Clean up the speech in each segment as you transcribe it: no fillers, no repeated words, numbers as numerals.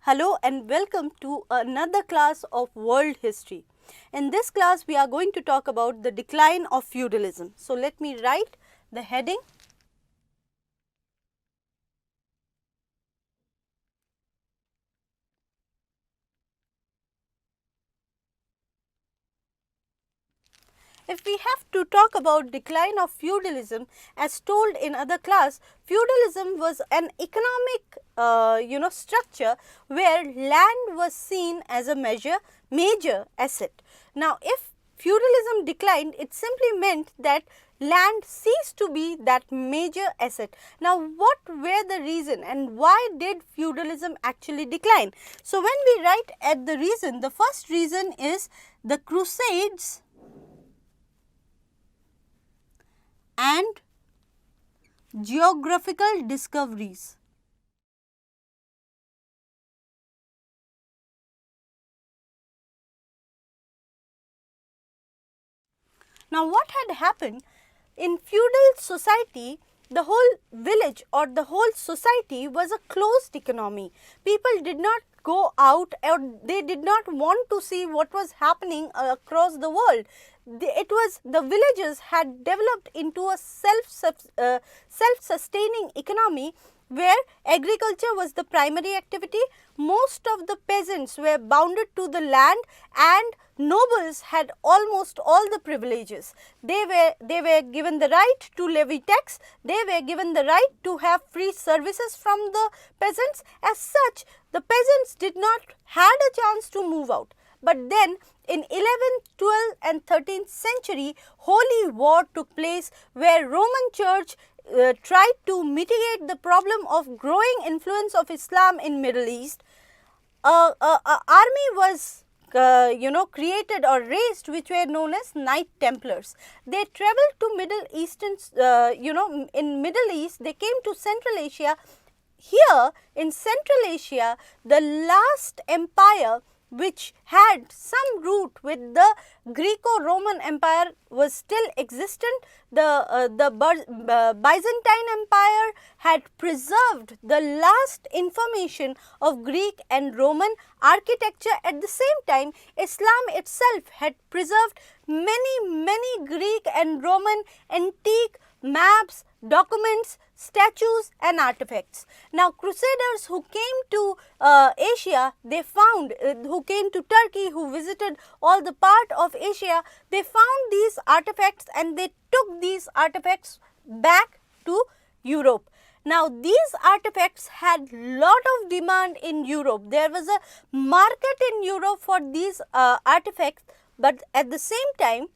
Hello and welcome to another class of world history. In this class, we are going to talk about the decline of feudalism. So, let me write the heading. If we have to talk about decline of feudalism as told in other class, feudalism was an economic structure where land was seen as a major asset. Now, if feudalism declined, it simply meant that land ceased to be that major asset. Now, what were the reason and why did feudalism actually decline? So, when we write at the reason, the first reason is the Crusades and geographical discoveries. Now, what had happened in feudal society? The whole village or the whole society was a closed economy. People did not go out or they did not want to see what was happening across the world. The villages had developed into a self-sustaining economy where agriculture was the primary activity. Most of the peasants were bounded to the land and nobles had almost all the privileges. They were given the right to levy tax, they were given the right to have free services from the peasants. As such, the peasants did not had a chance to move out. But then in 11th, 12th and 13th century, holy war took place where Roman Church tried to mitigate the problem of growing influence of Islam in Middle East. Army was created or raised which were known as Knight Templars. They traveled to Middle Eastern, in Middle East, they came to Central Asia. Here in Central Asia, the last empire which had some root with the Greco-Roman Empire was still existent. The Byzantine Empire had preserved the last information of Greek and Roman architecture. At the same time, Islam itself had preserved many Greek and Roman antique maps, documents, statues and artifacts. Now, Crusaders who came to Asia, they found, who came to Turkey, who visited all the part of Asia, they found these artifacts and they took these artifacts back to Europe. Now, these artifacts had lot of demand in Europe. There was a market in Europe for these artifacts, but at the same time,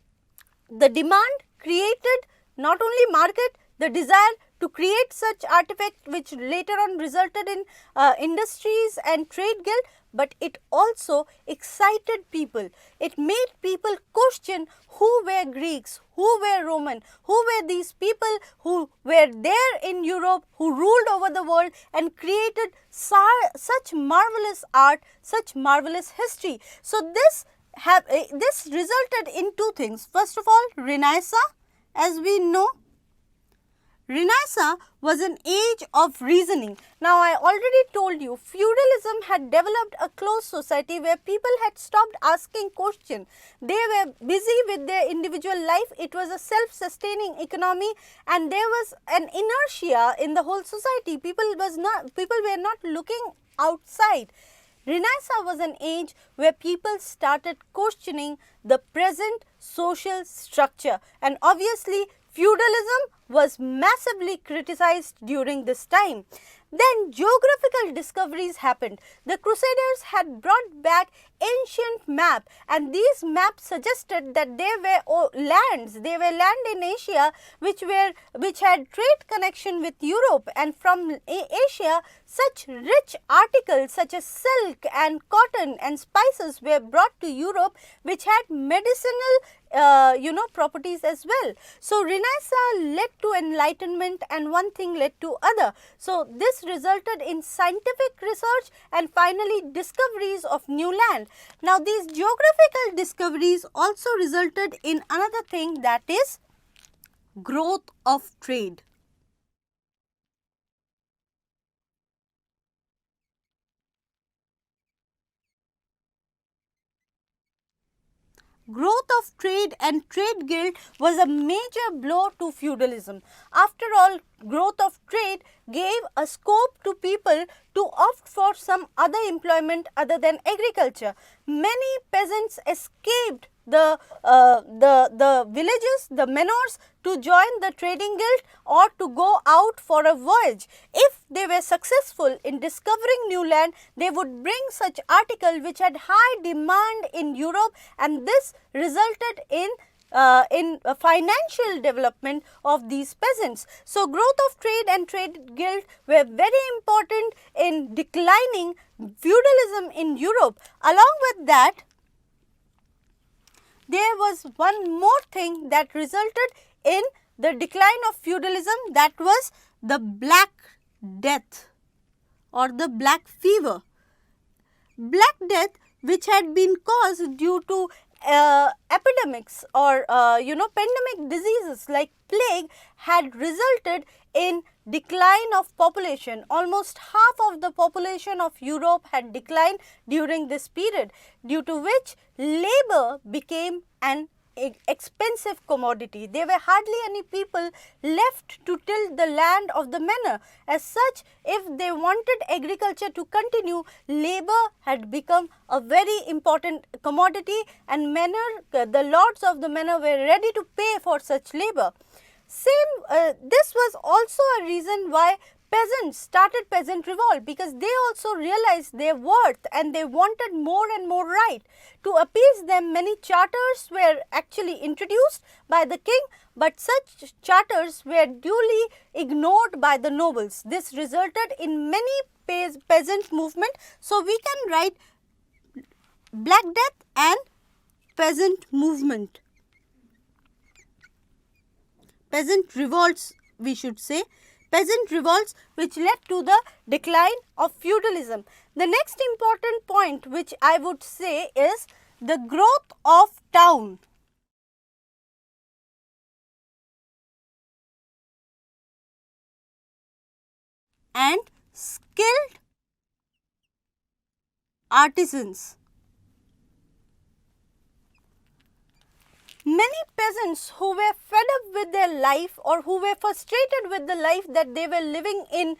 the demand created not only market, the desire to create such artifacts which later on resulted in industries and trade guild, but it also excited people. It made people question who were Greeks, who were Roman, who were these people who were there in Europe, who ruled over the world and created such marvelous art, such marvelous history. So, this resulted in two things. First of all, Renaissance, as we know. Renaissance was an age of reasoning. Now, I already told you feudalism had developed a closed society where people had stopped asking questions. They were busy with their individual life. It was a self-sustaining economy and there was an inertia in the whole society. People were not looking outside. Renaissance was an age where people started questioning the present social structure, and obviously feudalism was massively criticized during this time. Then geographical discoveries happened. The Crusaders had brought back ancient map and these maps suggested that there were lands, there were land in Asia which had trade connection with Europe, and from Asia such rich articles such as silk and cotton and spices were brought to Europe which had medicinal properties as well. So, Renaissance led to enlightenment and one thing led to other. So, this resulted in scientific research and finally discoveries of new land. Now, these geographical discoveries also resulted in another thing, that is growth of trade. growth of trade and trade guild was a major blow to feudalism. After all, growth of trade gave a scope to people to opt for some other employment other than agriculture. Many peasants escaped the villages, the manors, to join the trading guild or to go out for a voyage. If they were successful in discovering new land, they would bring such article which had high demand in Europe, and this resulted in financial development of these peasants. So, growth of trade and trade guild were very important in declining feudalism in Europe. Along with that, there was one more thing that resulted in the decline of feudalism, that was the Black Death or the Black Fever. Black Death, which had been caused due to epidemics or pandemic diseases like plague, had resulted in decline of population. Almost half of the population of Europe had declined during this period, due to which labor became an expensive commodity. There were hardly any people left to till the land of the manor. As such, if they wanted agriculture to continue, labor had become a very important commodity, and the lords of the manor were ready to pay for such labor. This was also a reason why peasants started peasant revolt, because they also realized their worth and they wanted more and more right. To appease them, many charters were actually introduced by the king, but such charters were duly ignored by the nobles. This resulted in many peasant movement. So, we can write Black Death and peasant movement. Peasant revolts, we should say. Peasant revolts which led to the decline of feudalism. The next important point which I would say is the growth of town. And skilled artisans. Many peasants who were fed up with their life or who were frustrated with the life that they were living in,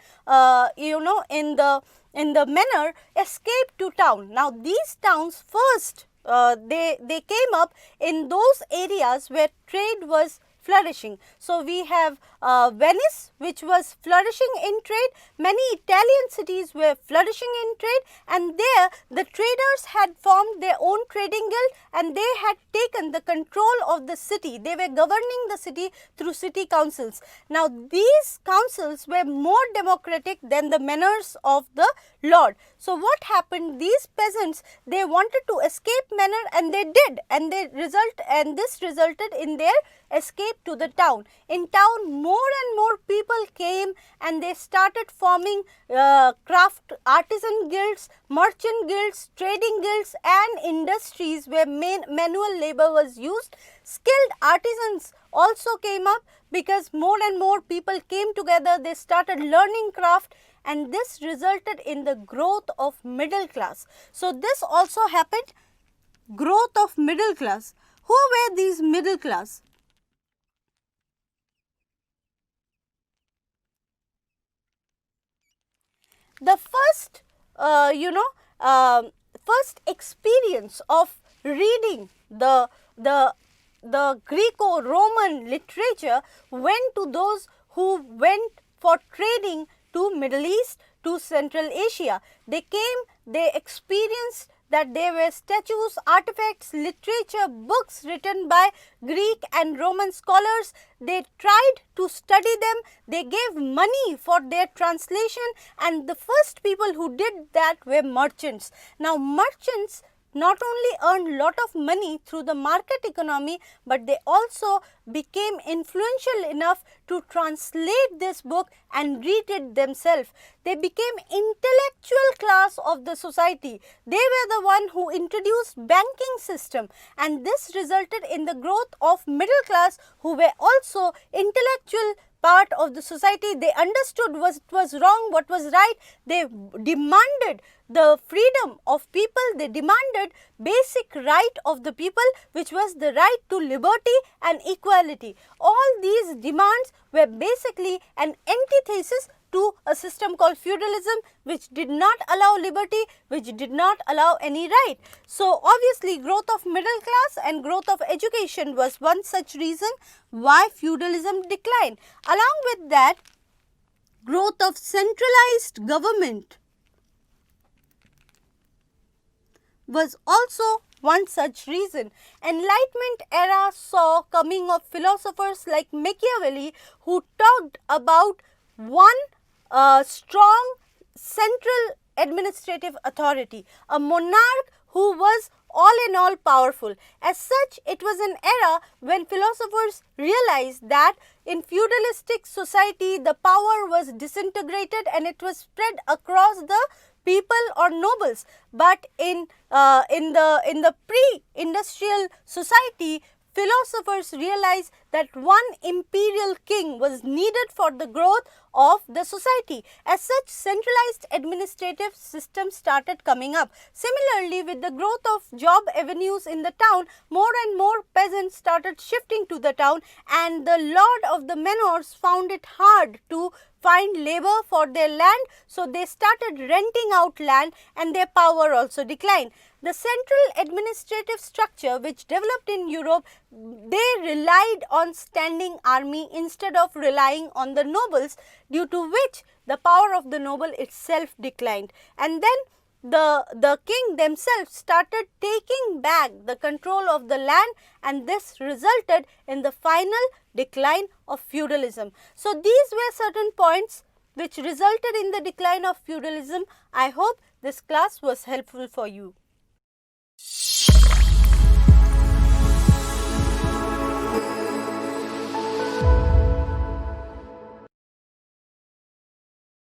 in the manor, escaped to town. Now, these towns first they came up in those areas where trade was flourishing. So, we have Venice, which was flourishing in trade. Many Italian cities were flourishing in trade, and there the traders had formed their own trading guild and they had taken the control of the city. They were governing the city through city councils. Now, these councils were more democratic than the manors of the lord. So, what happened? These peasants, they wanted to escape manor, and they did, and this resulted in their escape to the town. In town, more and more people came and they started forming craft artisan guilds, merchant guilds, trading guilds, and industries where manual labor was used. Skilled artisans also came up because more and more people came together, they started learning craft, and this resulted in the growth of middle class. So, this also happened, growth of middle class. Who were these middle class? The first, first experience of reading the Greco-Roman literature went to those who went for trading to Middle East, to Central Asia. They came, they experienced that there were statues, artifacts, literature, books written by Greek and Roman scholars. They tried to study them, they gave money for their translation, and the first people who did that were merchants. Now, merchants not only earned lot of money through the market economy, but they also became influential enough to translate this book and read it themselves. They became intellectual class of the society. They were the one who introduced banking system, and this resulted in the growth of middle class who were also intellectual part of the society. They understood what was wrong, what was right. They demanded the freedom of people. They demanded basic right of the people, which was the right to liberty and equality. All these demands were basically an antithesis to a system called feudalism, which did not allow liberty, which did not allow any right. So, obviously, growth of middle class and growth of education was one such reason why feudalism declined. Along with that, growth of centralized government was also one such reason. Enlightenment era saw coming of philosophers like Machiavelli, who talked about one strong central administrative authority, a monarch who was all in all powerful. As such, it was an era when philosophers realized that in feudalistic society the power was disintegrated and it was spread across the people or nobles. But in the pre-industrial society, philosophers realized that one imperial king was needed for the growth of the society. As such, centralized administrative systems started coming up. Similarly, with the growth of job avenues in the town, more and more peasants started shifting to the town, and the lord of the manors found it hard to find labor for their land, so they started renting out land and their power also declined. The central administrative structure which developed in Europe, they relied on standing army instead of relying on the nobles, due to which the power of the noble itself declined. And then the king themselves started taking back the control of the land, and this resulted in the final decline of feudalism. So, these were certain points which resulted in the decline of feudalism. I hope this class was helpful for you.